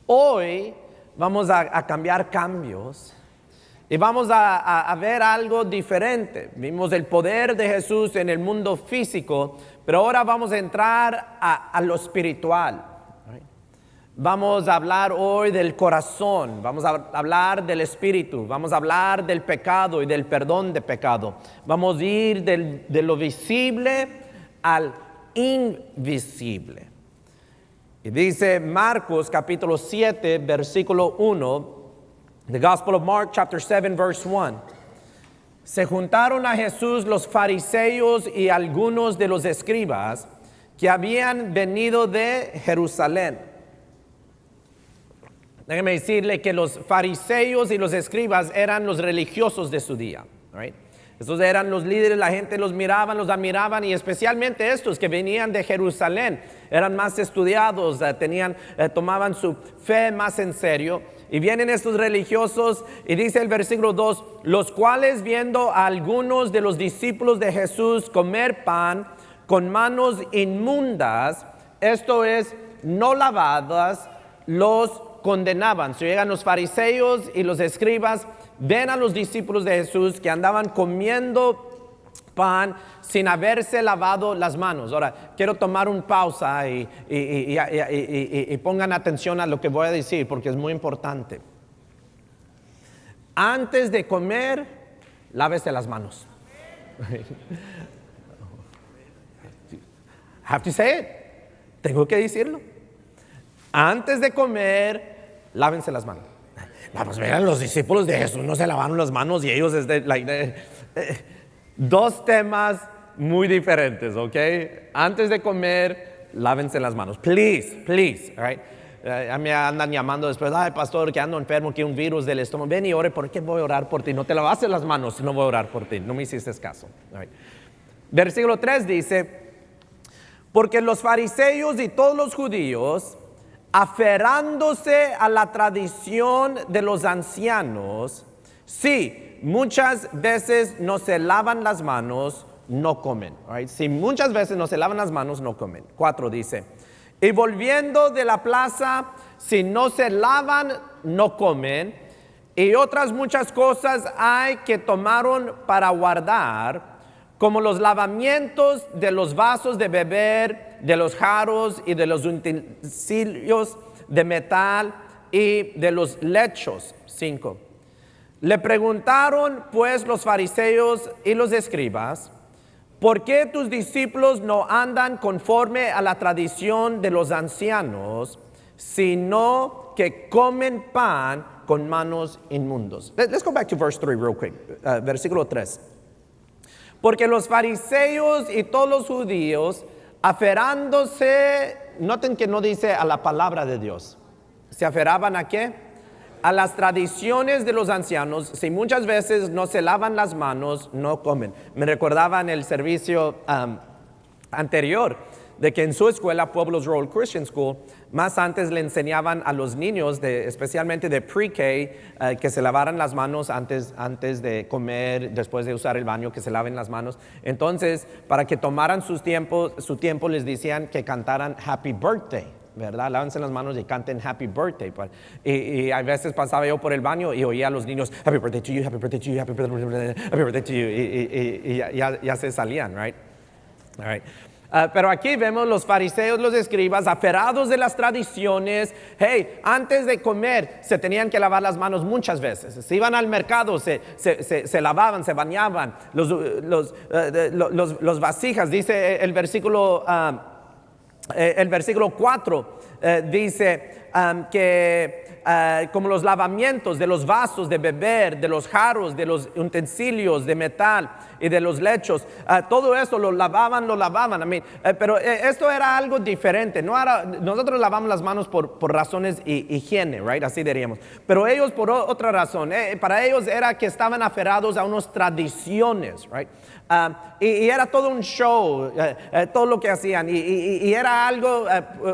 Hoy vamos a cambiar cambios y vamos a ver algo diferente. Vimos el poder de Jesús en el mundo físico, pero ahora vamos a entrar a lo espiritual. Vamos a hablar hoy del corazón, vamos a hablar del espíritu, vamos a hablar del pecado y del perdón de pecado. Vamos a ir de lo visible al invisible. Y dice Marcos capítulo 7, versículo 1, the Gospel of Mark chapter 7, verse 1. Se juntaron a Jesús los fariseos y algunos de los escribas que habían venido de Jerusalén. Déjeme decirle que los fariseos y los escribas eran los religiosos de su día. Right? Estos eran los líderes, la gente los miraban, los admiraban, y especialmente estos que venían de Jerusalén. Eran más estudiados, tomaban su fe más en serio. Y vienen estos religiosos y dice el versículo 2, los cuales viendo a algunos de los discípulos de Jesús comer pan con manos inmundas, esto es, no lavadas, los condenaban. So llegan los fariseos y los escribas, ven a los discípulos de Jesús que andaban comiendo pan sin haberse lavado las manos. Ahora, quiero tomar una pausa y pongan atención a lo que voy a decir porque es muy importante. Antes de comer, lávese las manos. Have to say it. Tengo que decirlo. Antes de comer, lávense las manos. Vamos, miren, los discípulos de Jesús no se lavaron las manos y ellos dos temas muy diferentes, ¿ok? Antes de comer, lávense las manos. Please, right? A mí andan llamando después, ay, pastor, que ando enfermo, que un virus del estómago. Ven y ore, ¿por qué voy a orar por ti? No te lavaste las manos, no voy a orar por ti. No me hiciste caso. Right? Versículo 3 dice, porque los fariseos y todos los judíos, aferrándose a la tradición de los ancianos, sí, muchas veces no se lavan las manos, no comen. Right? Si muchas veces no se lavan las manos, no comen. 4 dice, y volviendo de la plaza, si no se lavan, no comen. Y otras muchas cosas hay que tomaron para guardar, como los lavamientos de los vasos de beber, de los jarros y de los utensilios de metal y de los lechos. 5. Le preguntaron pues los fariseos y los escribas, ¿por qué tus discípulos no andan conforme a la tradición de los ancianos, sino que comen pan con manos inmundos? Let's go back to verse 3 real quick. Versículo 3. Porque los fariseos y todos los judíos, aferrándose, noten que no dice a la palabra de Dios. ¿Se aferraban a qué? A las tradiciones de los ancianos. Si muchas veces no se lavan las manos, no comen. Me recordaba en el servicio anterior de que en su escuela, Pueblos Road Christian School, más antes le enseñaban a los niños, especialmente de pre-K, que se lavaran las manos antes de comer, después de usar el baño, que se laven las manos. Entonces, para que tomaran su tiempo, les decían que cantaran Happy Birthday, ¿verdad? Lávense las manos y canten Happy Birthday. Y a veces pasaba yo por el baño y oía a los niños, Happy Birthday to you, Happy Birthday to you, Happy Birthday, Happy Birthday to you. Y ya se salían, right? All right. Pero aquí vemos los fariseos, los escribas, aferrados de las tradiciones. Hey, antes de comer se tenían que lavar las manos muchas veces. Se iban al mercado, se lavaban, se bañaban. Los vasijas, dice el versículo 4, dice que como los lavamientos de los vasos de beber, de los jarros, de los utensilios de metal y de los lechos, todo eso lo lavaban. Pero esto era algo diferente. Nosotros lavamos las manos por razones higiene, right? Así diríamos. Pero ellos por otra razón. Para ellos era que estaban aferrados a unas tradiciones, right? Y era todo un show, todo lo que hacían. Y era algo,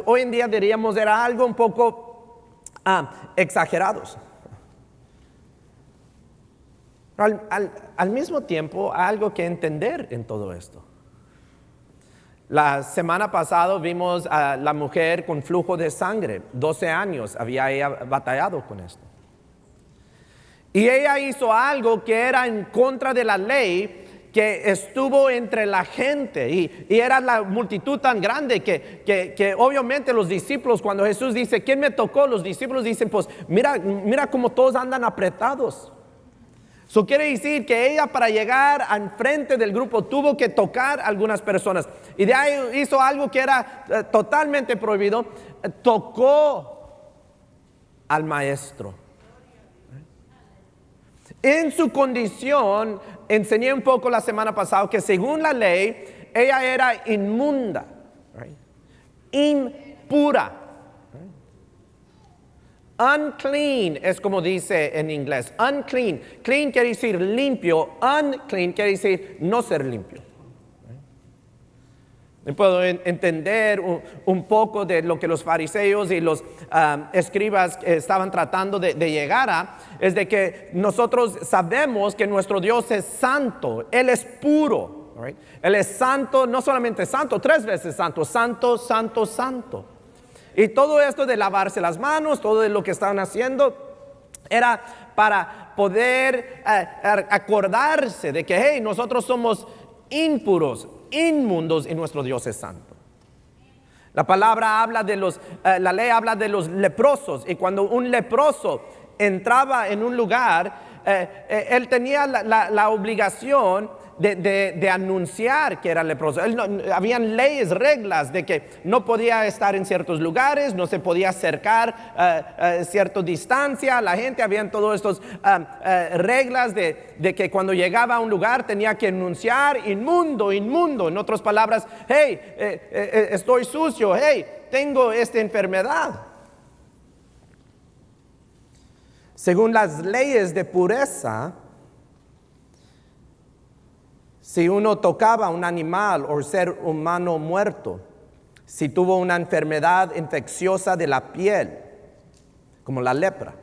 hoy en día diríamos, era algo un poco exagerados. Al mismo tiempo, hay algo que entender en todo esto. La semana pasada vimos a la mujer con flujo de sangre, 12 años había ella batallado con esto. Y ella hizo algo que era en contra de la ley, que estuvo entre la gente y era la multitud tan grande que obviamente los discípulos, cuando Jesús dice, ¿quién me tocó? Los discípulos dicen, pues mira cómo todos andan apretados. Eso quiere decir que ella, para llegar al frente del grupo, tuvo que tocar a algunas personas. Y de ahí hizo algo que era totalmente prohibido. Tocó al maestro. En su condición, enseñé un poco la semana pasada que según la ley, ella era inmunda, impura. Unclean es como dice en inglés. Unclean. Clean quiere decir limpio. Unclean quiere decir no ser limpio. Puedo entender un poco de lo que los fariseos y los escribas estaban tratando de llegar a. Es de que nosotros sabemos que nuestro Dios es santo. Él es puro. Right? Él es santo, no solamente santo, 3 veces santo. Santo, santo, santo. Y todo esto de lavarse las manos, todo lo que estaban haciendo, era para poder acordarse de que, hey, nosotros somos impuros, inmundos y nuestro Dios es santo. La palabra habla de la ley habla de los leprosos, y cuando un leproso entraba en un lugar, él tenía la obligación de anunciar que era leproso. Habían leyes, reglas de que no podía estar en ciertos lugares, no se podía acercar a cierta distancia a la gente. Habían todas estas reglas de que cuando llegaba a un lugar tenía que anunciar inmundo, inmundo. En otras palabras, hey, estoy sucio, hey, tengo esta enfermedad. Según las leyes de pureza, si uno tocaba a un animal o ser humano muerto, si tuvo una enfermedad infecciosa de la piel, como la lepra,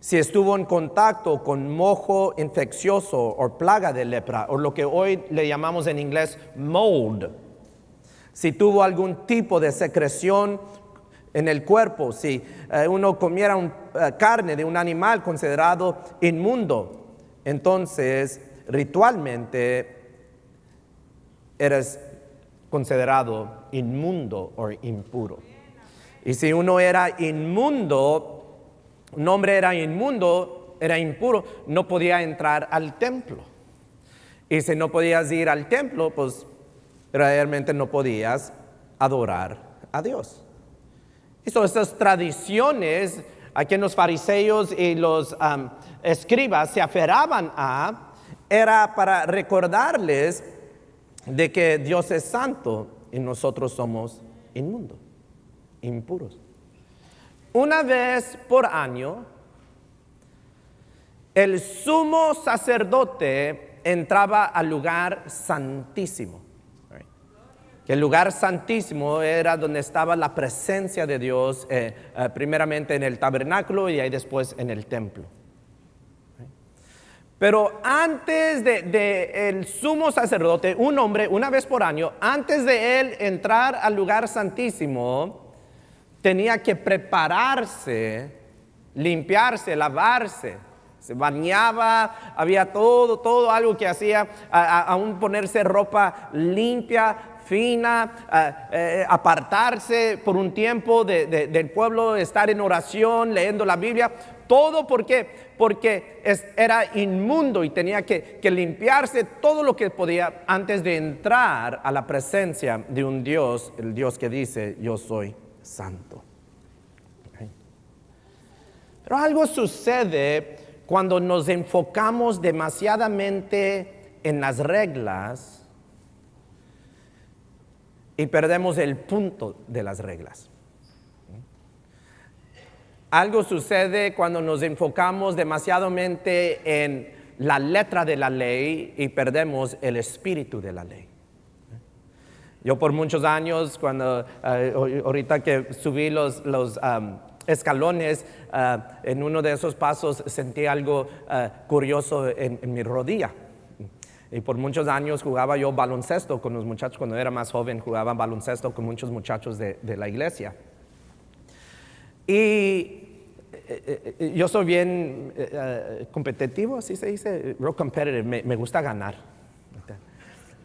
si estuvo en contacto con mojo infeccioso o plaga de lepra, o lo que hoy le llamamos en inglés mold, si tuvo algún tipo de secreción en el cuerpo, si uno comiera carne de un animal considerado inmundo, entonces ritualmente eres considerado inmundo o impuro. Y si uno era inmundo, un hombre era inmundo, era impuro, no podía entrar al templo. Y si no podías ir al templo, pues realmente no podías adorar a Dios. Y son estas tradiciones a que los fariseos y los escribas se aferraban a, era para recordarles de que Dios es santo y nosotros somos inmundos, impuros. Una vez por año, el sumo sacerdote entraba al lugar santísimo. El lugar santísimo era donde estaba la presencia de Dios, primeramente en el tabernáculo y ahí después en el templo. Pero antes de el sumo sacerdote, un hombre, una vez por año, antes de él entrar al lugar santísimo, tenía que prepararse, limpiarse, lavarse. Se bañaba, había todo algo que hacía, aún ponerse ropa limpia, fina, apartarse por un tiempo del pueblo, estar en oración, leyendo la Biblia. Todo porque era inmundo y tenía que limpiarse todo lo que podía antes de entrar a la presencia de un Dios, el Dios que dice, yo soy santo. Okay. Pero algo sucede cuando nos enfocamos demasiadamente en las reglas y perdemos el punto de las reglas. Algo sucede cuando nos enfocamos demasiadamente en la letra de la ley y perdemos el espíritu de la ley. Yo por muchos años, cuando ahorita que subí los escalones, en uno de esos pasos sentí algo curioso en mi rodilla. Y por muchos años jugaba yo baloncesto con los muchachos. Cuando era más joven jugaba baloncesto con muchos muchachos de la iglesia. Y yo soy bien competitivo, así se dice, real competitive, me gusta ganar.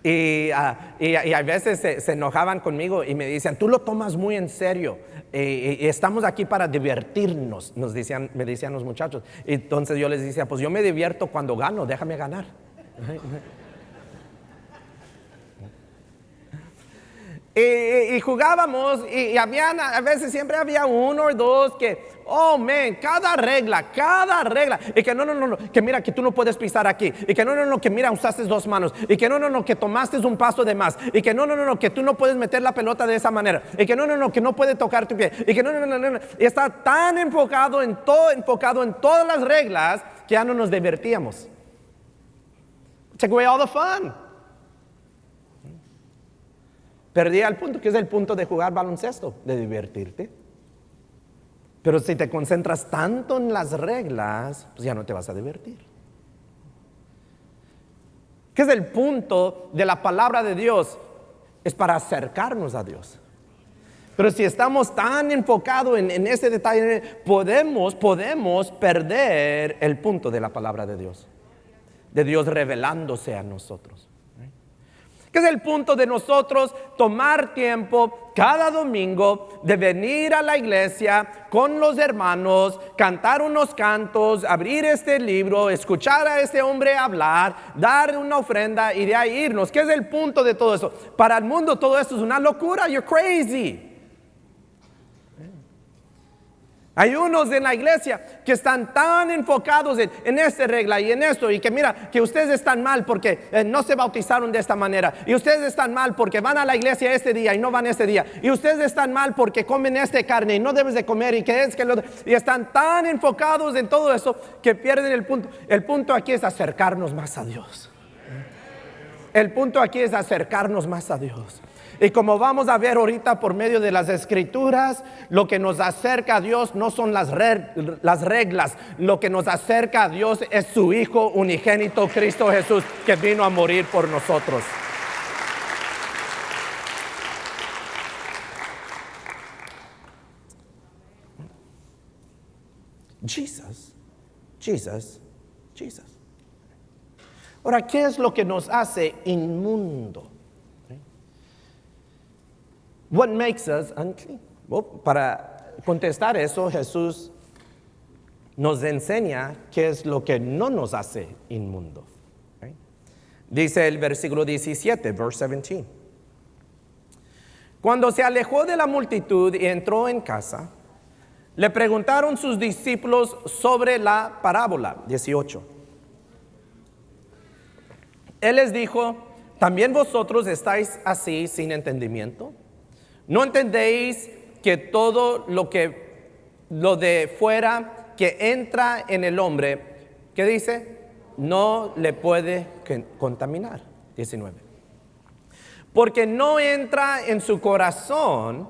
Y a veces se enojaban conmigo y me decían, tú lo tomas muy en serio, y estamos aquí para divertirnos, me decían los muchachos. Y entonces yo les decía, pues yo me divierto cuando gano, déjame ganar. Y jugábamos y a veces siempre había uno o dos que, oh man, cada regla, y que no, que mira que tú no puedes pisar aquí, y que no, que mira usaste dos manos, y que no, que tomaste un paso de más, y que no, que tú no puedes meter la pelota de esa manera, y que no, que no puede tocar tu pie, y que no, y está tan enfocado en todas las reglas que ya no nos divertíamos. Take away all the fun. Perdía el punto, que es el punto de jugar baloncesto, de divertirte. Pero si te concentras tanto en las reglas, pues ya no te vas a divertir. ¿Qué es el punto de la palabra de Dios? Es para acercarnos a Dios. Pero si estamos tan enfocados en ese detalle, podemos perder el punto de la palabra de Dios revelándose a nosotros. ¿Qué es el punto de nosotros tomar tiempo cada domingo de venir a la iglesia con los hermanos, cantar unos cantos, abrir este libro, escuchar a este hombre hablar, dar una ofrenda y de ahí irnos? ¿Qué es el punto de todo eso? Para el mundo todo esto es una locura. You're crazy. Hay unos en la iglesia que están tan enfocados en esta regla y en esto, y que mira, que ustedes están mal porque no se bautizaron de esta manera, y ustedes están mal porque van a la iglesia este día y no van este día, y ustedes están mal porque comen esta carne y no debes de comer, y están tan enfocados en todo eso que pierden el punto. El punto aquí es acercarnos más a Dios. El punto aquí es acercarnos más a Dios. Y como vamos a ver ahorita por medio de las escrituras, lo que nos acerca a Dios no son las reglas. Lo que nos acerca a Dios es su Hijo unigénito, Cristo Jesús, que vino a morir por nosotros. Jesus. Ahora, ¿qué es lo que nos hace inmundo? What makes us unclean? Well, para contestar eso, Jesús nos enseña qué es lo que no nos hace inmundo. Right? Dice el versículo 17, verse 17. Cuando se alejó de la multitud y entró en casa, le preguntaron sus discípulos sobre la parábola. 18. Él les dijo, ¿también vosotros estáis así sin entendimiento? ¿No entendéis que todo lo de fuera que entra en el hombre, ¿qué dice? No le puede contaminar. 19. Porque no entra en su corazón,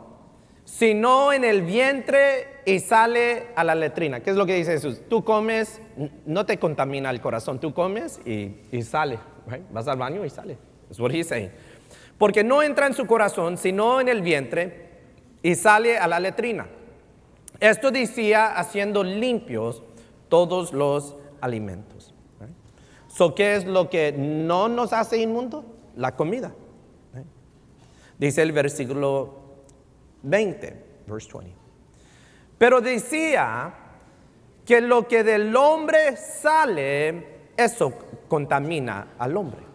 sino en el vientre y sale a la letrina. ¿Qué es lo que dice Jesús? Tú comes, no te contamina el corazón. Tú comes y sale. Right? Vas al baño y sale. That's what he's saying. Porque no entra en su corazón, sino en el vientre, y sale a la letrina. Esto decía haciendo limpios todos los alimentos. So, ¿qué es lo que no nos hace inmundo? La comida. Dice el versículo 20, verse 20. Pero decía que lo que del hombre sale, eso contamina al hombre.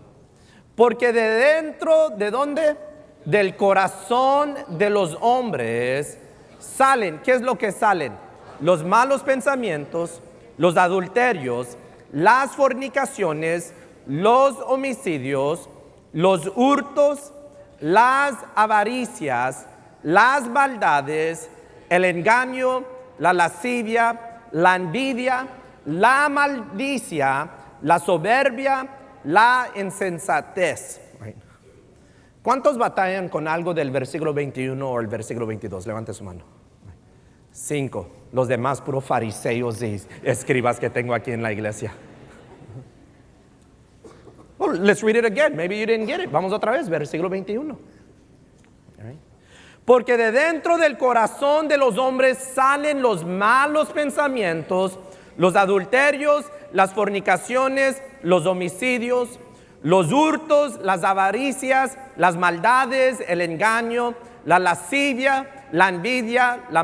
Porque de dentro, ¿de dónde? Del corazón de los hombres salen. ¿Qué es lo que salen? Los malos pensamientos, los adulterios, las fornicaciones, los homicidios, los hurtos, las avaricias, las maldades, el engaño, la lascivia, la envidia, la maldicia, la soberbia, la insensatez. ¿Cuántos batallan con algo del versículo 21 o el versículo 22? Levante su mano. 5. Los demás puros fariseos y escribas que tengo aquí en la iglesia. Well, let's read it again. Maybe you didn't get it. Vamos otra vez, versículo 21. All right. Porque de dentro del corazón de los hombres salen los malos pensamientos, los adulterios, las fornicaciones, los homicidios, los hurtos, las avaricias, las maldades, el engaño, la lascivia, la envidia, la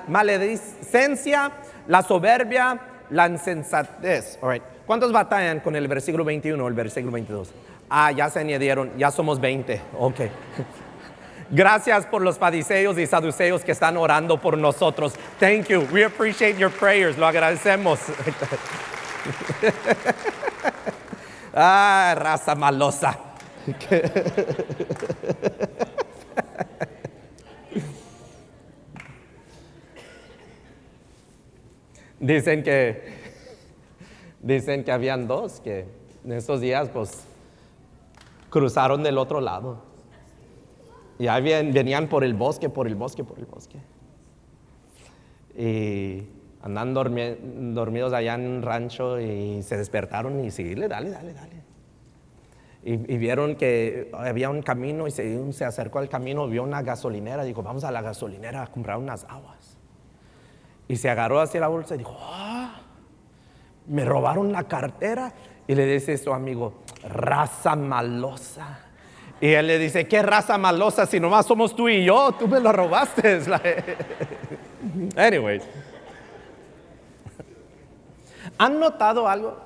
maledicencia, la soberbia, la insensatez. All right. ¿Cuántos batallan con el versículo 21 o el versículo 22? Ya se añadieron, ya somos 20. Ok. Gracias por los fariseos y saduceos que están orando por nosotros. Thank you. We appreciate your prayers. Lo agradecemos. Raza malosa. Dicen que habían dos que en estos días pues cruzaron del otro lado. Y ahí venían por el bosque. Y andan dormidos allá en un rancho y se despertaron y sí, dale. Y vieron que había un camino y se acercó al camino, vio una gasolinera, dijo, vamos a la gasolinera a comprar unas aguas. Y se agarró hacia la bolsa y dijo, me robaron la cartera. Y le dice a su amigo, raza malosa. Y él le dice, ¿qué raza malosa si nomás somos tú y yo? Tú me lo robaste. Anyways. ¿Han notado algo?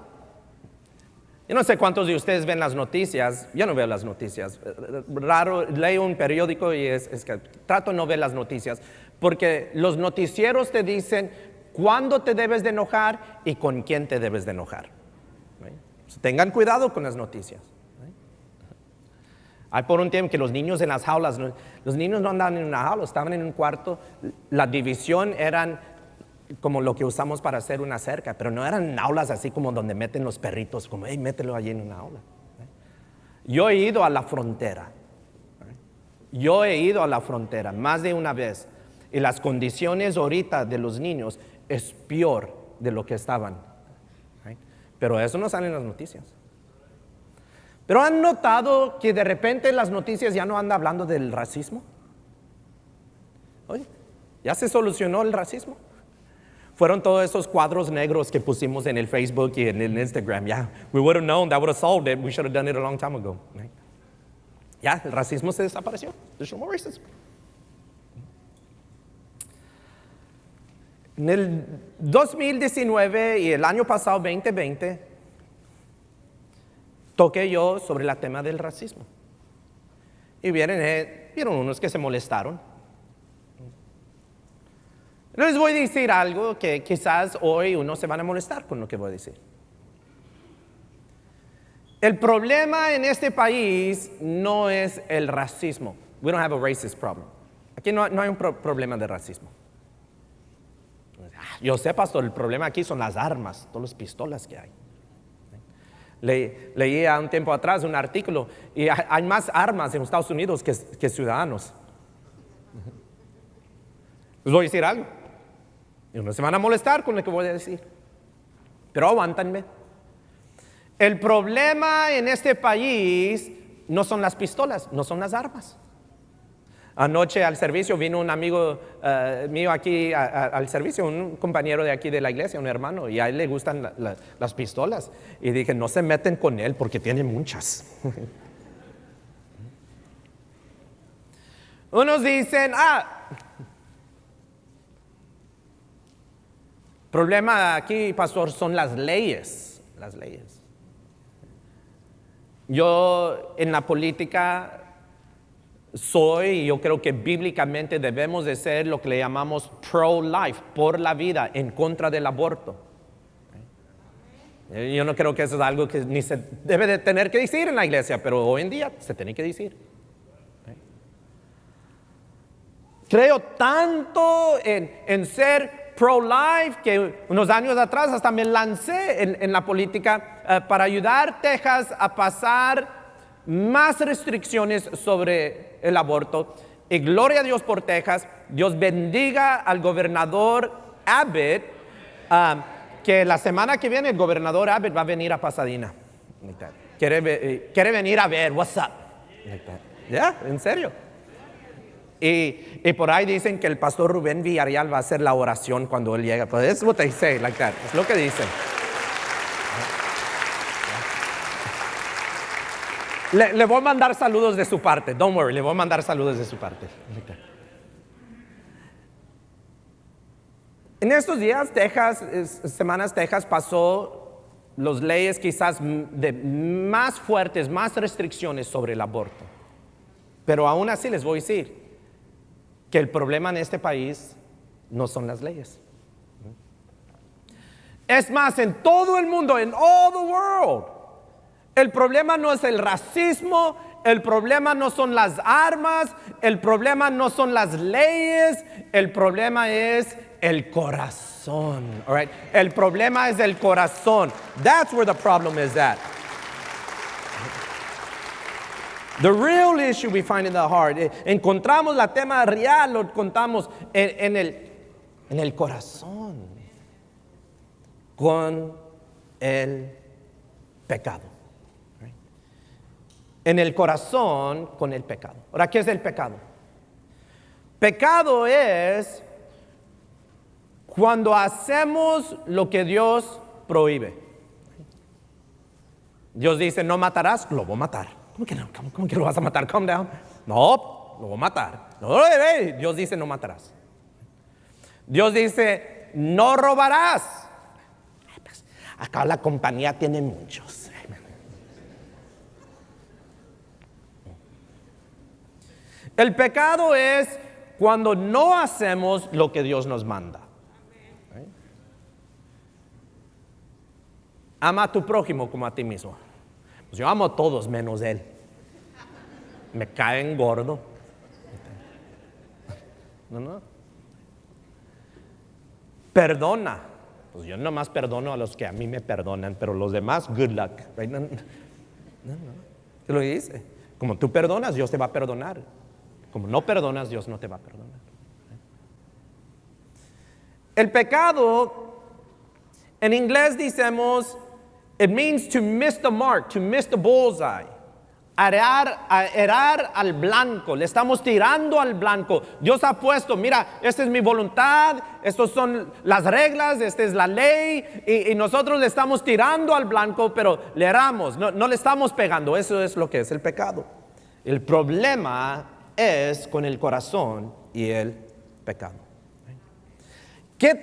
Yo no sé cuántos de ustedes ven las noticias. Yo no veo las noticias. Raro, leo un periódico y es que trato de no ver las noticias. Porque los noticieros te dicen cuándo te debes de enojar y con quién te debes de enojar. ¿Sí? Tengan cuidado con las noticias. Hay por un tiempo que los niños en las jaulas, los niños no andaban en una jaula, estaban en un cuarto. La división eran como lo que usamos para hacer una cerca, pero no eran aulas así como donde meten los perritos, como, hey, mételo allí en una aula. Yo he ido a la frontera. Yo he ido a la frontera más de una vez. Y las condiciones ahorita de los niños es peor de lo que estaban. Pero eso no sale en las noticias. Pero ¿han notado que de repente las noticias ya no andan hablando del racismo? Oye, ¿ya se solucionó el racismo? Fueron todos esos cuadros negros que pusimos en el Facebook y en el Instagram. Yeah, we would have known, that would have solved it. We should have done it a long time ago. Right? Ya, el racismo se desapareció. There's no more racism. En el 2019 y el año pasado, 2020, toqué yo sobre el tema del racismo. Y vieron unos que se molestaron. Les voy a decir algo que quizás hoy uno se van a molestar con lo que voy a decir. El problema en este país no es el racismo. We don't have a racist problem. Aquí no hay un problema de racismo. Yo sé, pastor, el problema aquí son las armas, todas las pistolas que hay. Leí un tiempo atrás un artículo y hay más armas en Estados Unidos que ciudadanos. Les voy a decir algo. Y no se van a molestar con lo que voy a decir. Pero aguántenme. El problema en este país no son las pistolas, no son las armas. Anoche al servicio vino un amigo mío aquí al servicio, un compañero de aquí de la iglesia, un hermano, y a él le gustan las pistolas. Y dije, no se meten con él porque tiene muchas. Unos dicen, problema aquí, pastor, son las leyes. Las leyes. Yo en la política y yo creo que bíblicamente debemos de ser lo que le llamamos pro-life, por la vida, en contra del aborto. Yo no creo que eso es algo que ni se debe de tener que decir en la iglesia, pero hoy en día se tiene que decir. Creo tanto en ser pro-life que unos años atrás hasta me lancé en la política para ayudar a Texas a pasar más restricciones sobre el aborto. Y gloria a Dios por Texas. Dios bendiga al gobernador Abbott. que la semana que viene el gobernador Abbott va a venir a Pasadena. Quiere venir a ver, what's up. Ya, en serio. Y por ahí dicen que el pastor Rubén Villarreal va a hacer la oración cuando él llega. But that's what they say, like that. Es lo que dicen. Le voy a mandar saludos de su parte. Don't worry, le voy a mandar saludos de su parte. En estos días, semanas, Texas pasó las leyes quizás de más fuertes, más restricciones sobre el aborto. Pero aún así les voy a decir que el problema en este país no son las leyes. Es más, en todo el mundo, en all the world, el problema no es el racismo, el problema no son las armas, el problema no son las leyes, el problema es el corazón. All right? El problema es el corazón. That's where the problem is at. The real issue we find in the heart. Encontramos la tema real, lo encontramos en el corazón, con el pecado. Right? En el corazón, con el pecado. Ahora, ¿qué es el pecado? Pecado es cuando hacemos lo que Dios prohíbe. Dios dice, no matarás, lo voy a matar. ¿Cómo que no? ¿Cómo que lo vas a matar? Calm down. No, lo voy a matar. No, Dios dice, no matarás. Dios dice, no robarás. Pues, acá la compañía tiene muchos. El pecado es cuando no hacemos lo que Dios nos manda. Ama a tu prójimo como a ti mismo. Pues yo amo a todos menos él. Me caen gordo. No. Perdona. Pues yo nomás perdono a los que a mí me perdonan, pero los demás, good luck. Right? No. ¿Qué lo dice? Como tú perdonas, Dios te va a perdonar. Como no perdonas, Dios no te va a perdonar. El pecado, en inglés decimos, it means to miss the mark, to miss the bullseye. Errar al blanco, le estamos tirando al blanco. Dios ha puesto, mira, esta es mi voluntad, estas son las reglas, esta es la ley, y nosotros le estamos tirando al blanco, pero le erramos, no le estamos pegando. Eso es lo que es el pecado. El problema es con el corazón y el pecado. ¿Qué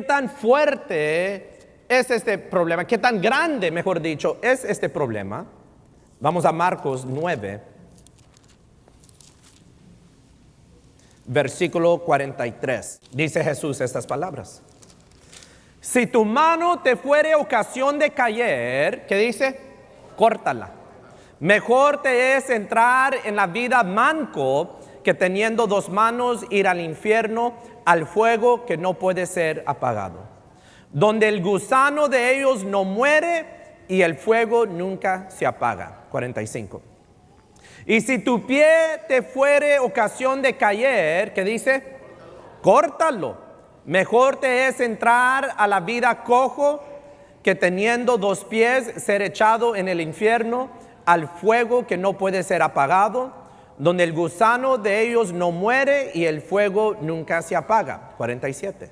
tan fuerte es este problema? ¿Qué tan grande, mejor dicho, es este problema? Vamos a Marcos 9, versículo 43. Dice Jesús estas palabras. Si tu mano te fuere ocasión de caer, ¿qué dice? Córtala. Mejor te es entrar en la vida manco que teniendo dos manos ir al infierno, al fuego que no puede ser apagado, donde el gusano de ellos no muere y el fuego nunca se apaga. 45. Y si tu pie te fuere ocasión de caer, ¿qué dice? Córtalo. Mejor te es entrar a la vida cojo que teniendo dos pies ser echado en el infierno, al fuego que no puede ser apagado, donde el gusano de ellos no muere y el fuego nunca se apaga. 47.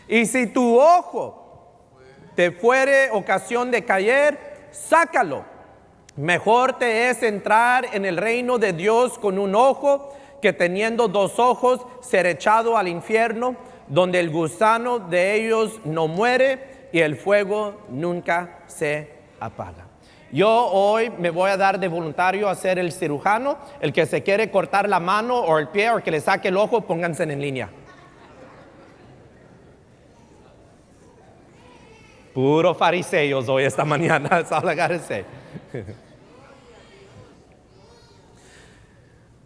Y si tu ojo te fuere ocasión de caer, sácalo. Mejor te es entrar en el reino de Dios con un ojo que teniendo dos ojos ser echado al infierno, donde el gusano de ellos no muere y el fuego nunca se apaga. Yo hoy me voy a dar de voluntario a ser el cirujano. El que se quiere cortar la mano o el pie o que le saque el ojo, pónganse en línea. Puro fariseos hoy esta mañana. That's all I gotta say.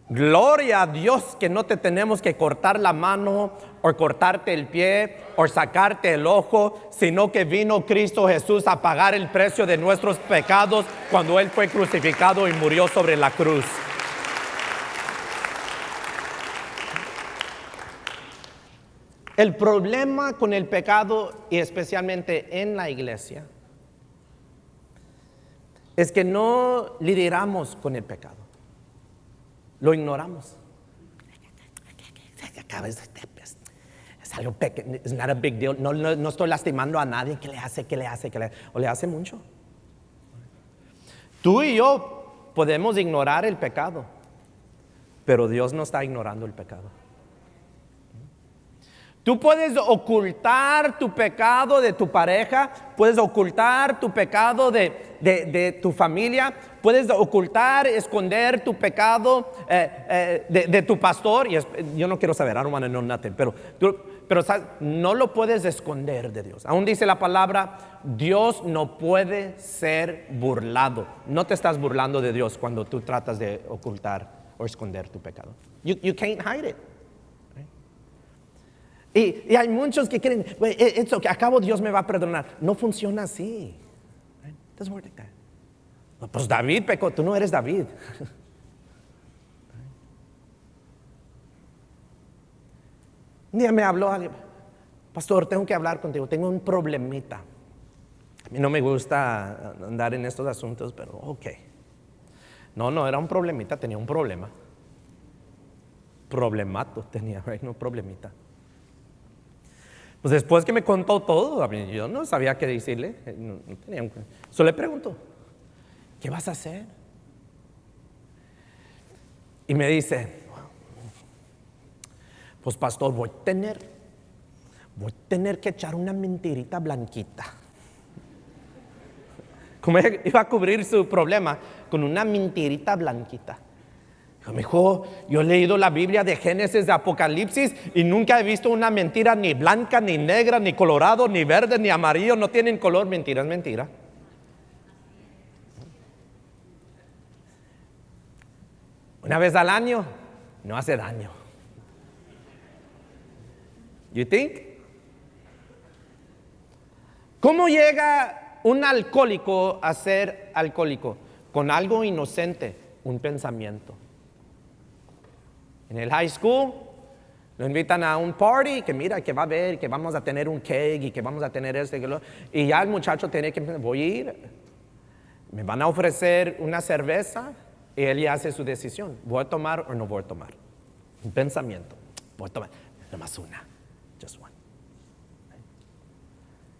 Gloria a Dios que no te tenemos que cortar la mano o cortarte el pie o sacarte el ojo, sino que vino Cristo Jesús a pagar el precio de nuestros pecados cuando Él fue crucificado y murió sobre la cruz. El problema con el pecado, y especialmente en la iglesia, es que no lidiamos con el pecado. Lo ignoramos. Es algo pequeño, it's not a big deal. No estoy lastimando a nadie. ¿Qué le hace? O le hace mucho. Tú y yo podemos ignorar el pecado, pero Dios no está ignorando el pecado. Tú puedes ocultar tu pecado de tu pareja, puedes ocultar tu pecado de tu familia, puedes ocultar, esconder tu pecado de tu pastor. Y yo no quiero saber, I don't want to know nothing, pero ¿sabes? No lo puedes esconder de Dios. Aún dice la palabra, Dios no puede ser burlado. No te estás burlando de Dios cuando tú tratas de ocultar o esconder tu pecado. You can't hide it. Y hay muchos que creen, it's okay, acabo Dios me va a perdonar. No funciona así. It doesn't work like that. Pues David pecó, tú no eres David. Un día me habló alguien, pastor, tengo que hablar contigo, tengo un problemita. A mí no me gusta andar en estos asuntos, pero ok. No era un problemita, tenía un problema. Problemato tenía, right? No problemita. Pues después que me contó todo, yo no sabía qué decirle. No tenía Solo le pregunto, ¿qué vas a hacer? Y me dice, pues pastor, voy a tener que echar una mentirita blanquita. Como iba a cubrir su problema con una mentirita blanquita. Dijo, yo he leído la Biblia de Génesis, de Apocalipsis, y nunca he visto una mentira ni blanca, ni negra, ni colorado, ni verde, ni amarillo. No tienen color. Mentira es mentira. Una vez al año no hace daño. You think? ¿Cómo llega un alcohólico a ser alcohólico? Con algo inocente, un pensamiento. En el high school lo invitan a un party, que mira, que va a haber, que vamos a tener un cake y que vamos a tener y ya el muchacho tiene que voy a ir, me van a ofrecer una cerveza y él ya hace su decisión, voy a tomar o no voy a tomar. Un pensamiento, voy a tomar, nomás una, just one.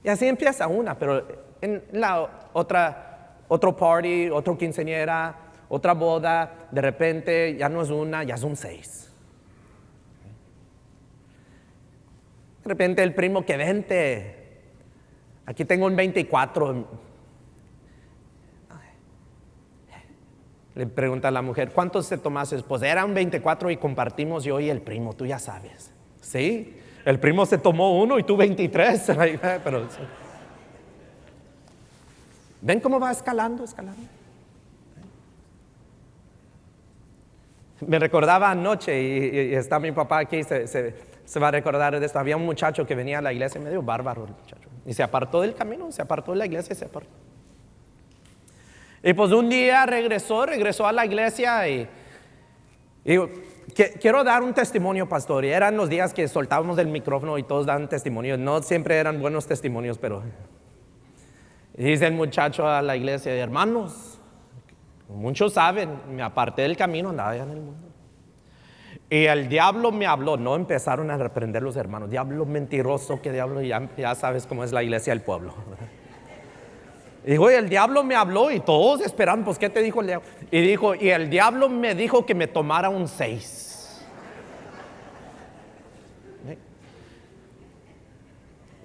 Y así empieza una, pero en la otro party, otro quinceañera, otra boda, de repente ya no es una, ya son 6. De repente el primo que vente, aquí tengo un 24. Le pregunta a la mujer, ¿cuántos se tomaste? Pues era un 24 y compartimos yo y el primo, tú ya sabes. Sí, el primo se tomó uno y tú 23. Pero, ¿ven cómo va escalando? Me recordaba anoche, y está mi papá aquí, se va a recordar de esto. Había un muchacho que venía a la iglesia, medio bárbaro el muchacho, y se apartó del camino, se apartó de la iglesia y se apartó. Y pues un día regresó a la iglesia y quiero dar un testimonio, pastor. Y eran los días que soltábamos el micrófono y todos daban testimonio. No siempre eran buenos testimonios, pero y dice el muchacho a la iglesia, hermanos, muchos saben, me aparté del camino, andaba allá en el mundo. Y el diablo me habló, no empezaron a reprender los hermanos. Diablo mentiroso, que diablo, ya sabes cómo es la iglesia del pueblo. Y dijo, y el diablo me habló y todos esperaron, pues ¿qué te dijo el diablo? Y dijo, y el diablo me dijo que me tomara un 6.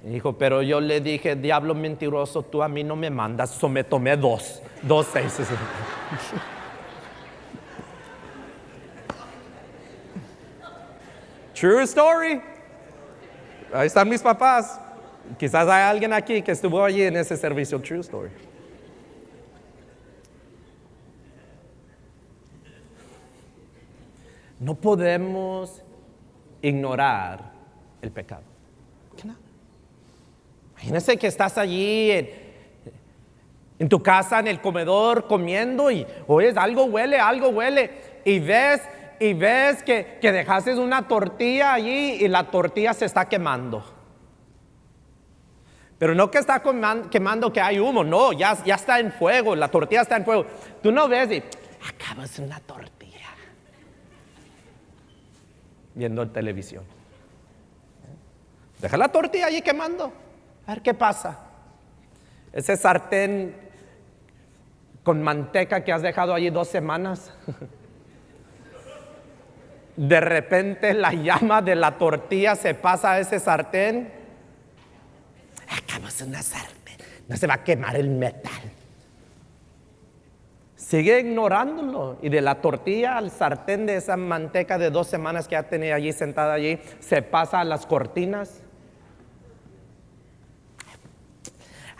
Y dijo, pero yo le dije, diablo mentiroso, tú a mí no me mandas, so me tomé 2 6. True story. Ahí están mis papás. Quizás hay alguien aquí que estuvo allí en ese servicio. True story. No podemos ignorar el pecado. Imagínese que estás allí en tu casa, en el comedor, comiendo y oyes algo huele y ves y ves que dejaste una tortilla allí y la tortilla se está quemando. Pero no que está quemando que hay humo, no, ya está en fuego, la tortilla está en fuego. Tú no ves y acabas una tortilla viendo televisión. Deja la tortilla allí quemando, a ver qué pasa. Ese sartén con manteca que has dejado allí 2 semanas, de repente la llama de la tortilla se pasa a ese sartén. Acabas una sartén, no se va a quemar el metal. Sigue ignorándolo, y de la tortilla al sartén de esa manteca de 2 semanas que ya tenía allí sentada allí, se pasa a las cortinas.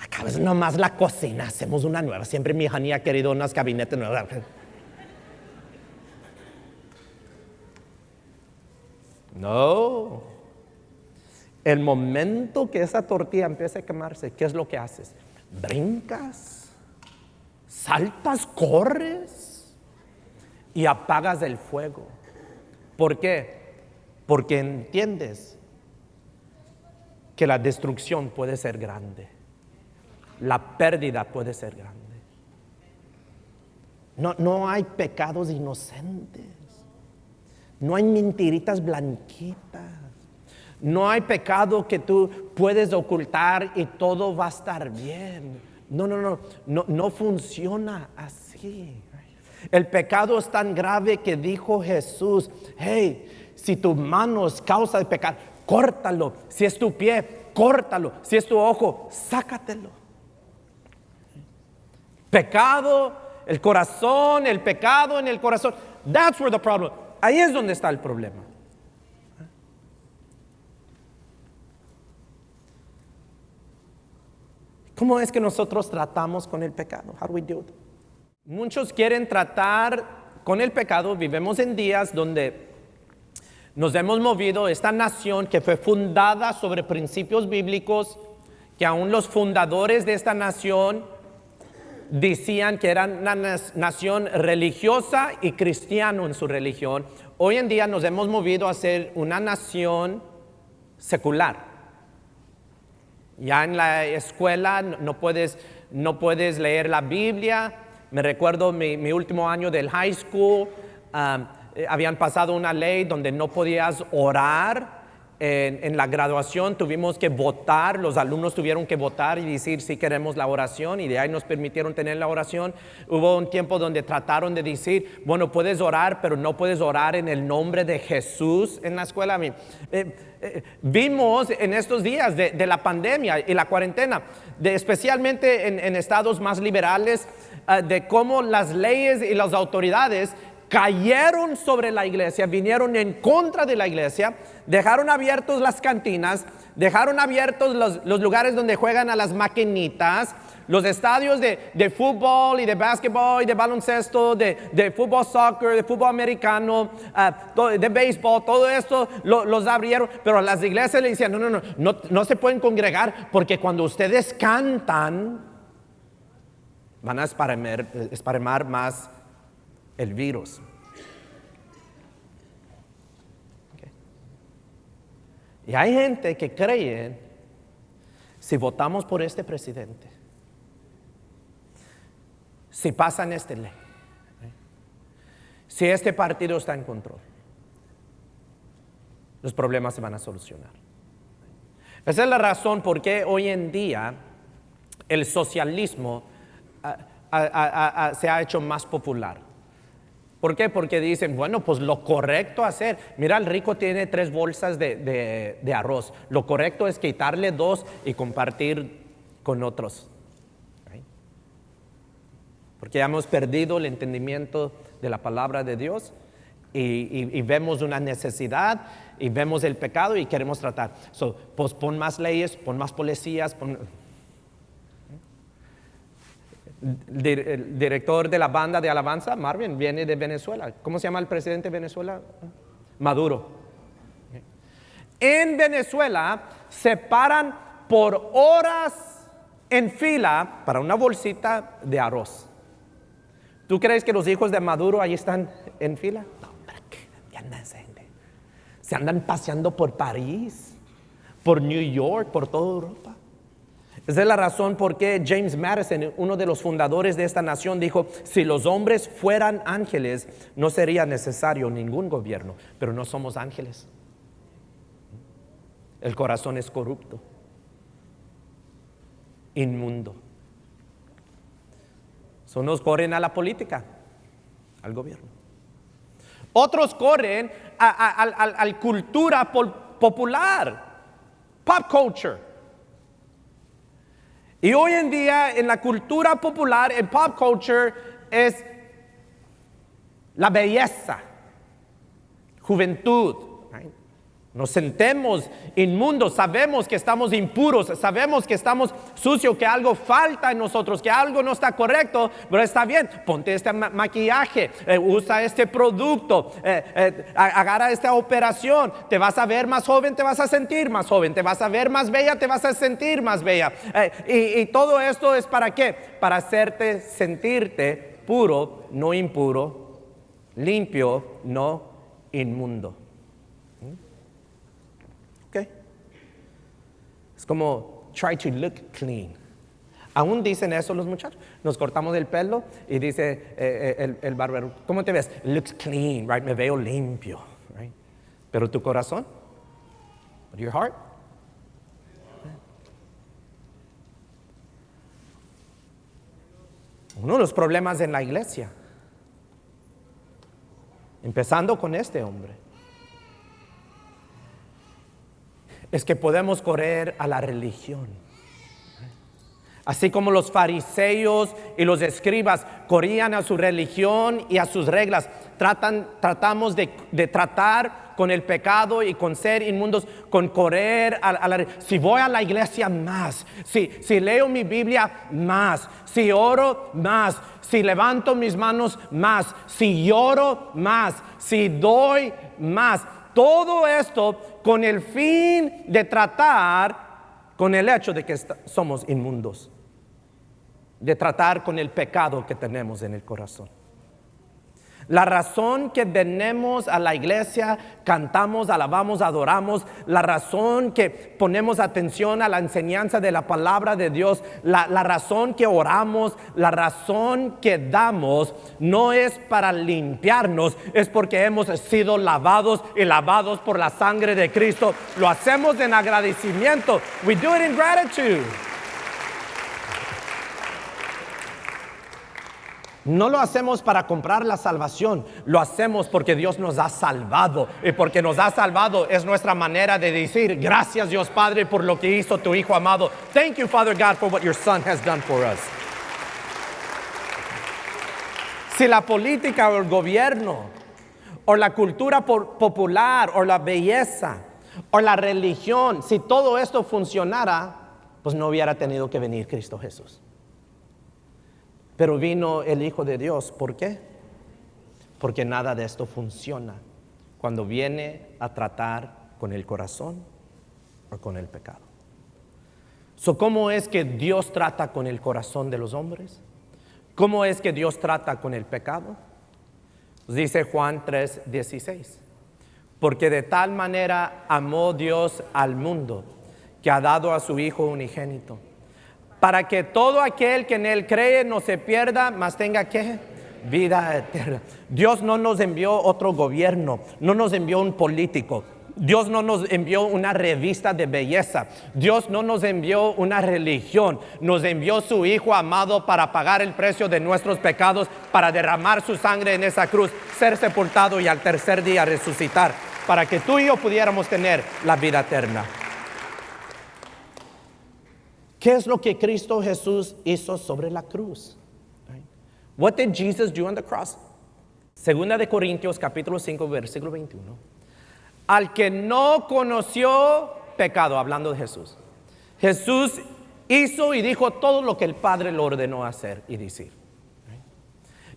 Acabas nomás la cocina, hacemos una nueva. Siempre mi hija ha querido unas gabinetes nuevas. No. El momento que esa tortilla empieza a quemarse, ¿qué es lo que haces? Brincas, saltas, corres y apagas el fuego. ¿Por qué? Porque entiendes que la destrucción puede ser grande, la pérdida puede ser grande. No hay pecados inocentes, no hay mentiritas blanquitas. No hay pecado que tú puedes ocultar y todo va a estar bien. No funciona así. El pecado es tan grave que dijo Jesús: hey, si tu mano es causa de pecar, córtalo. Si es tu pie, córtalo. Si es tu ojo, sácatelo. Pecado, el corazón, el pecado en el corazón. That's where the problem. Ahí es donde está el problema. ¿Cómo es que nosotros tratamos con el pecado? How do we do it? Muchos quieren tratar con el pecado. Vivimos en días donde nos hemos movido, esta nación que fue fundada sobre principios bíblicos, que aún los fundadores de esta nación decían que eran una nación religiosa y cristiano en su religión. Hoy en día nos hemos movido a ser una nación secular. Ya en la escuela no puedes leer la Biblia. Me recuerdo mi último año del high school, habían pasado una ley donde no podías orar en la graduación. Tuvimos que votar, los alumnos tuvieron que votar y decir si queremos la oración, y de ahí nos permitieron tener la oración. Hubo un tiempo donde trataron de decir, bueno, puedes orar, pero no puedes orar en el nombre de Jesús en la escuela. Vimos en estos días de la pandemia y la cuarentena, especialmente en estados más liberales, de cómo las leyes y las autoridades cayeron sobre la iglesia, vinieron en contra de la iglesia, dejaron abiertos las cantinas, dejaron abiertos los lugares donde juegan a las maquinitas, los estadios de fútbol y de básquetbol y de baloncesto, de fútbol soccer, de fútbol americano, de béisbol, todo esto los abrieron, pero las iglesias le decían, no se pueden congregar porque cuando ustedes cantan van a esparmar más el virus. Okay. Y hay gente que cree, si votamos por este presidente, si pasan esta ley, si este partido está en control, los problemas se van a solucionar. Esa es la razón por qué hoy en día el socialismo se ha hecho más popular. ¿Por qué? Porque dicen, bueno, pues lo correcto hacer. Mira, el rico tiene 3 bolsas de arroz. Lo correcto es quitarle 2 y compartir con otros. ¿Okay? Porque ya hemos perdido el entendimiento de la palabra de Dios y vemos una necesidad y vemos el pecado y queremos tratar. Pues pon más leyes, pon más policías, El director de la banda de alabanza, Marvin, viene de Venezuela. ¿Cómo se llama el presidente de Venezuela? Maduro. En Venezuela se paran por horas en fila para una bolsita de arroz. ¿Tú crees que los hijos de Maduro ahí están en fila? No, anda esa gente? Se andan paseando por París, por New York, por toda Europa. Esa es la razón por qué James Madison, uno de los fundadores de esta nación, dijo: si los hombres fueran ángeles, no sería necesario ningún gobierno. Pero no somos ángeles. El corazón es corrupto, inmundo. Unos corren a la política, al gobierno. Otros corren a la cultura popular, pop culture. Y hoy en día en la cultura popular, el pop culture es la belleza, juventud. Right? Nos sentemos inmundos, sabemos que estamos impuros, sabemos que estamos sucios, que algo falta en nosotros, que algo no está correcto, pero está bien, ponte este maquillaje, usa este producto, agarra esta operación, te vas a ver más joven, te vas a sentir más joven, te vas a ver más bella, te vas a sentir más bella. Y todo esto es ¿para qué? Para hacerte sentirte puro, no impuro, limpio, no inmundo. Es como try to look clean. Aún dicen eso los muchachos. Nos cortamos el pelo y dice el barbero: ¿cómo te ves? Looks clean, right? Me veo limpio, right? Pero tu corazón, your heart. Uno de los problemas en la iglesia, empezando con este hombre, es que podemos correr a la religión. Así como los fariseos y los escribas corrían a su religión y a sus reglas, tratamos de tratar con el pecado y con ser inmundos, con correr si voy a la iglesia más, si leo mi Biblia más, si oro más, si levanto mis manos más, si lloro más, si doy más. Todo esto con el fin de tratar con el hecho de que somos inmundos, de tratar con el pecado que tenemos en el corazón. La razón que venimos a la iglesia, cantamos, alabamos, adoramos, la razón que ponemos atención a la enseñanza de la palabra de Dios, la razón que oramos, la razón que damos, no es para limpiarnos, es porque hemos sido lavados y lavados por la sangre de Cristo. Lo hacemos en agradecimiento. We do it in gratitude. No lo hacemos para comprar la salvación, lo hacemos porque Dios nos ha salvado. Y porque nos ha salvado es nuestra manera de decir: gracias Dios Padre por lo que hizo tu Hijo amado. Thank you Father God for what your Son has done for us. Si la política o el gobierno o la cultura popular o la belleza o la religión, si todo esto funcionara, pues no hubiera tenido que venir Cristo Jesús. Pero vino el Hijo de Dios. ¿Por qué? Porque nada de esto funciona cuando viene a tratar con el corazón o con el pecado. ¿Cómo es que Dios trata con el corazón de los hombres? ¿Cómo es que Dios trata con el pecado? Dice Juan 3:16. Porque de tal manera amó Dios al mundo, que ha dado a su Hijo unigénito, para que todo aquel que en Él cree no se pierda, mas tenga ¿qué? Vida eterna. Dios no nos envió otro gobierno, no nos envió un político. Dios no nos envió una revista de belleza. Dios no nos envió una religión. Nos envió su Hijo amado para pagar el precio de nuestros pecados, para derramar su sangre en esa cruz, ser sepultado y al tercer día resucitar, para que tú y yo pudiéramos tener la vida eterna. ¿Qué es lo que Cristo Jesús hizo sobre la cruz? What did Jesus do on the cross? Segunda de Corintios capítulo 5 versículo 21. Al que no conoció pecado, hablando de Jesús, Jesús hizo y dijo todo lo que el Padre le ordenó hacer y decir.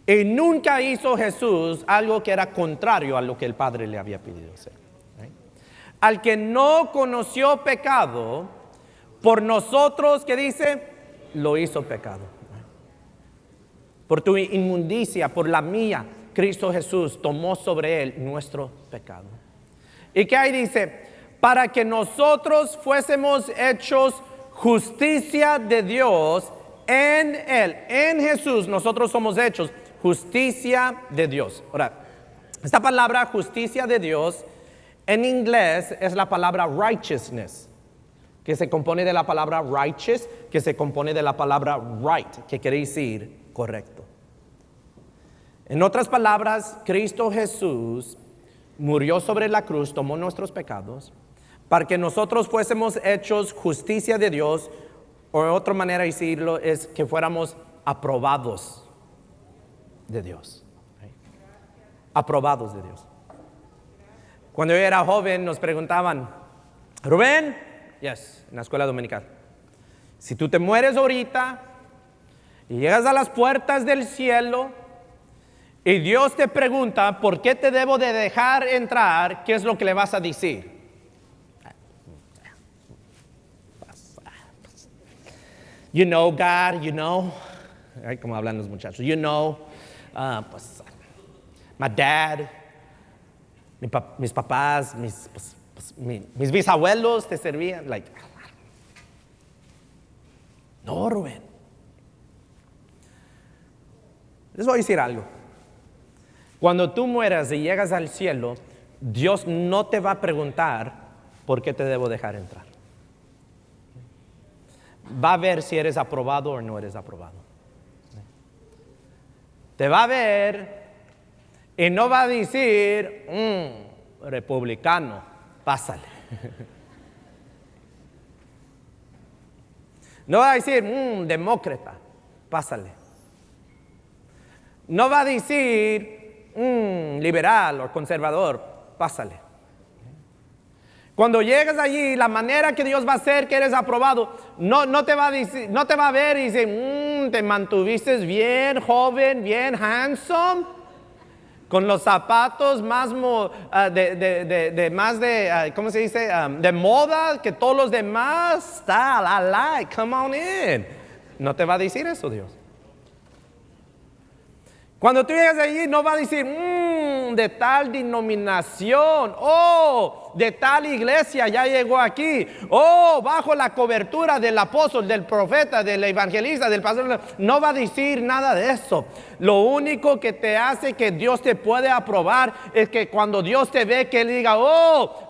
Y nunca hizo Jesús algo que era contrario a lo que el Padre le había pedido hacer. Al que no conoció pecado, por nosotros, ¿qué dice? Lo hizo pecado. Por tu inmundicia, por la mía, Cristo Jesús tomó sobre él nuestro pecado. ¿Y qué ahí dice? Para que nosotros fuésemos hechos justicia de Dios en él. En Jesús nosotros somos hechos justicia de Dios. Ahora, esta palabra justicia de Dios en inglés es la palabra righteousness, que se compone de la palabra righteous, que se compone de la palabra right, que quiere decir correcto. En otras palabras, Cristo Jesús murió sobre la cruz, tomó nuestros pecados, para que nosotros fuésemos hechos justicia de Dios, o otra manera de decirlo es que fuéramos aprobados de Dios. Aprobados de Dios. Cuando yo era joven nos preguntaban, Rubén, yes, en la escuela dominical, si tú te mueres ahorita y llegas a las puertas del cielo y Dios te pregunta, ¿por qué te debo de dejar entrar? ¿Qué es lo que le vas a decir? You know, God, you know. Ay, como hablan los muchachos. You know, pues, my dad, mis papás, mis bisabuelos te servían. Like, no, Rubén. Les voy a decir algo. Cuando tú mueras y llegas al cielo, Dios no te va a preguntar por qué te debo dejar entrar. Va a ver si eres aprobado o no eres aprobado. Te va a ver y no va a decir, republicano, pásale. No va a decir, demócrata, pásale. No va a decir, liberal o conservador, pásale. Cuando llegas allí, la manera que Dios va a hacer que eres aprobado, no te va a decir, no te va a ver y decir, te mantuviste bien joven, bien handsome, con los zapatos más ¿cómo se dice? De moda que todos los demás. Style, I like, come on in. No te va a decir eso Dios. Cuando tú llegas allí no va a decir, de tal denominación, de tal iglesia ya llegó aquí, bajo la cobertura del apóstol, del profeta, del evangelista, del pastor. No va a decir nada de eso. Lo único que te hace que Dios te puede aprobar es que cuando Dios te ve, que Él diga,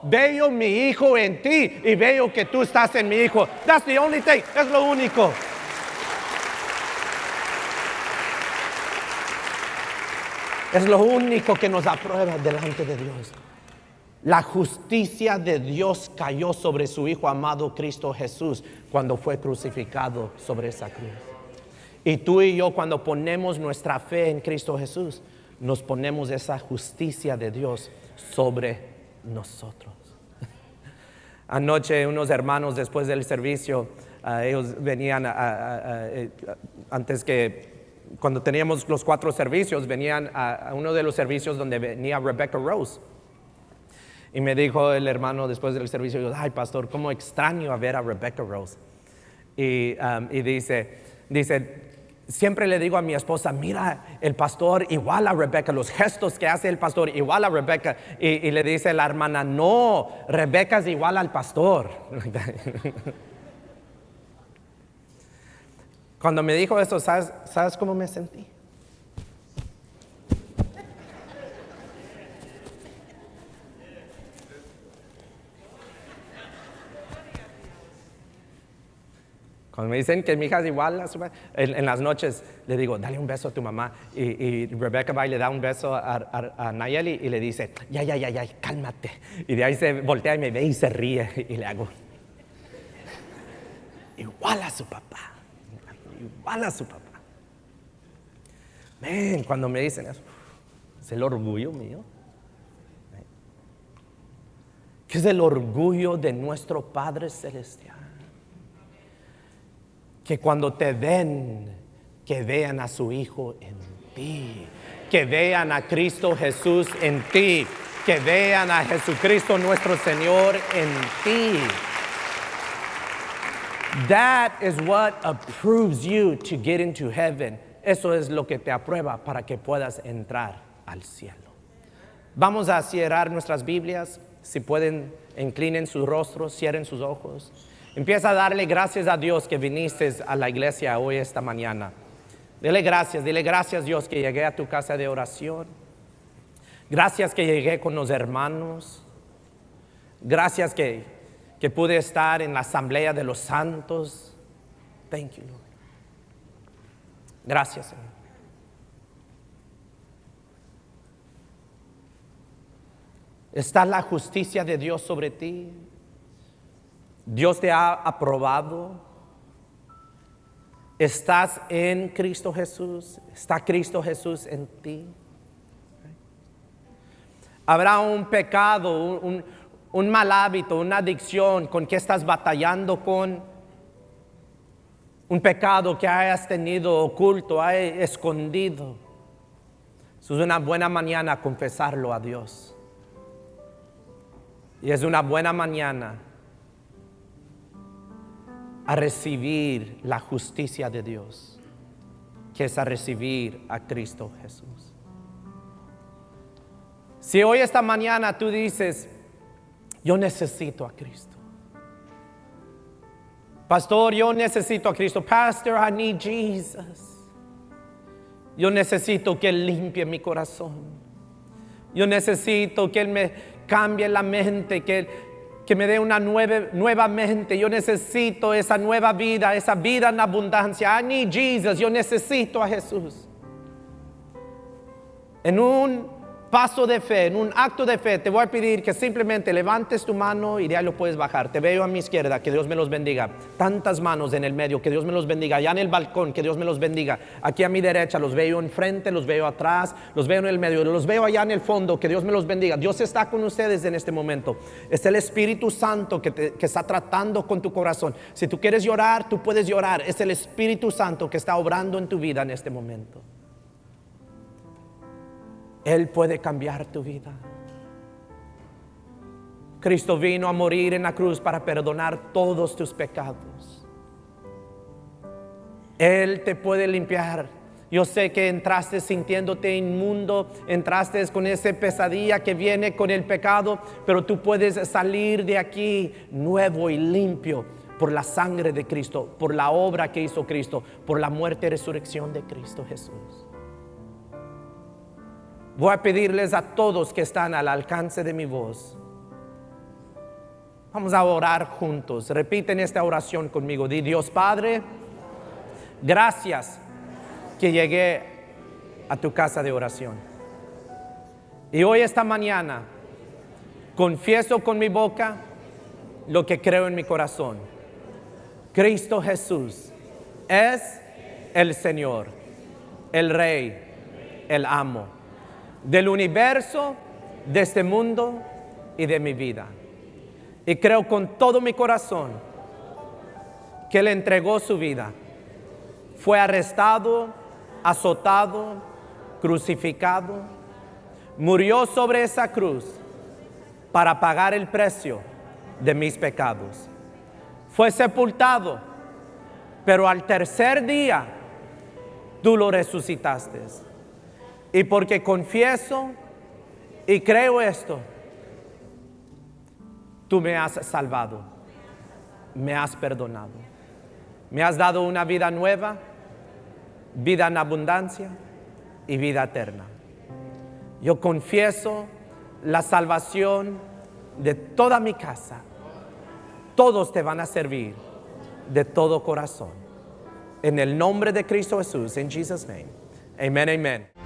veo mi hijo en ti y veo que tú estás en mi hijo. That's the only thing, es lo único. Es lo único que nos aprueba delante de Dios. La justicia de Dios cayó sobre su Hijo amado Cristo Jesús cuando fue crucificado sobre esa cruz. Y tú y yo, cuando ponemos nuestra fe en Cristo Jesús, nos ponemos esa justicia de Dios sobre nosotros. Anoche unos hermanos después del servicio, ellos venían antes que... Cuando teníamos los 4 servicios, venían a uno de los servicios donde venía Rebecca Rose. Y me dijo el hermano después del servicio, ay pastor, cómo extraño a ver a Rebecca Rose. Y dice, siempre le digo a mi esposa, mira, el pastor igual a Rebecca, los gestos que hace el pastor igual a Rebecca. Y le dice la hermana, no, Rebecca es igual al pastor. Cuando me dijo eso, ¿sabes cómo me sentí? Cuando me dicen que mi hija es igual a su madre, en las noches le digo, dale un beso a tu mamá. Y Rebecca va y le da un beso a Nayeli y le dice, ya, cálmate. Y de ahí se voltea y me ve y se ríe. Y le hago, igual a su papá. Igual a su papá. Cuando me dicen eso, es el orgullo mío. ¿Qué es el orgullo de nuestro Padre Celestial? Que cuando te ven, que vean a su Hijo en ti, que vean a Cristo Jesús en ti, que vean a Jesucristo nuestro Señor en ti. That is what approves you to get into heaven. Eso es lo que te aprueba para que puedas entrar al cielo. Vamos a cerrar nuestras Biblias. Si pueden, inclinen sus rostros, cierren sus ojos. Empieza a darle gracias a Dios que viniste a la iglesia hoy, esta mañana. Dile gracias Dios que llegué a tu casa de oración. Gracias que llegué con los hermanos. Gracias que pude estar en la asamblea de los santos. Thank you, Lord. Gracias, Señor. Está la justicia de Dios sobre ti. Dios te ha aprobado. Estás en Cristo Jesús. Está Cristo Jesús en ti. Habrá un pecado, un mal hábito, una adicción con que estás batallando con. Un pecado que hayas tenido oculto, hayas escondido. Es una buena mañana confesarlo a Dios. Y es una buena mañana a recibir la justicia de Dios, que es a recibir a Cristo Jesús. Si hoy esta mañana tú dices, yo necesito a Cristo. Pastor, yo necesito a Cristo. Pastor, I need Jesus. Yo necesito que Él limpie mi corazón. Yo necesito que Él me cambie la mente, que me dé una nueva mente. Yo necesito esa nueva vida, esa vida en abundancia. I need Jesus. Yo necesito a Jesús. En un paso de fe, en un acto de fe, te voy a pedir que simplemente levantes tu mano y de ahí lo puedes bajar. Te veo a mi izquierda, que Dios me los bendiga. Tantas manos en el medio, que Dios me los bendiga. Allá en el balcón, que Dios me los bendiga. Aquí a mi derecha, los veo enfrente, los veo atrás, los veo en el medio, los veo allá en el fondo, que Dios me los bendiga. Dios está con ustedes en este momento. Es el Espíritu Santo que está tratando con tu corazón. Si tú quieres llorar, tú puedes llorar. Es el Espíritu Santo que está obrando en tu vida en este momento. Él puede cambiar tu vida. Cristo vino a morir en la cruz para perdonar todos tus pecados. Él te puede limpiar. Yo sé que entraste sintiéndote inmundo, entraste con esa pesadilla que viene con el pecado, pero tú puedes salir de aquí nuevo y limpio por la sangre de Cristo, por la obra que hizo Cristo, por la muerte y resurrección de Cristo Jesús. Voy a pedirles a todos que están al alcance de mi voz. Vamos a orar juntos. Repiten esta oración conmigo. Di: Dios Padre, gracias que llegué a tu casa de oración. Y hoy, esta mañana, confieso con mi boca lo que creo en mi corazón. Cristo Jesús es el Señor, el Rey, el amo del universo, de este mundo y de mi vida. Y creo con todo mi corazón que Él entregó su vida. Fue arrestado, azotado, crucificado. Murió sobre esa cruz para pagar el precio de mis pecados. Fue sepultado, pero al tercer día tú lo resucitaste. Y porque confieso y creo esto, tú me has salvado, me has perdonado, me has dado una vida nueva, vida en abundancia y vida eterna. Yo confieso la salvación de toda mi casa. Todos te van a servir de todo corazón. En el nombre de Cristo Jesús, en Jesus' name. Amen, amen.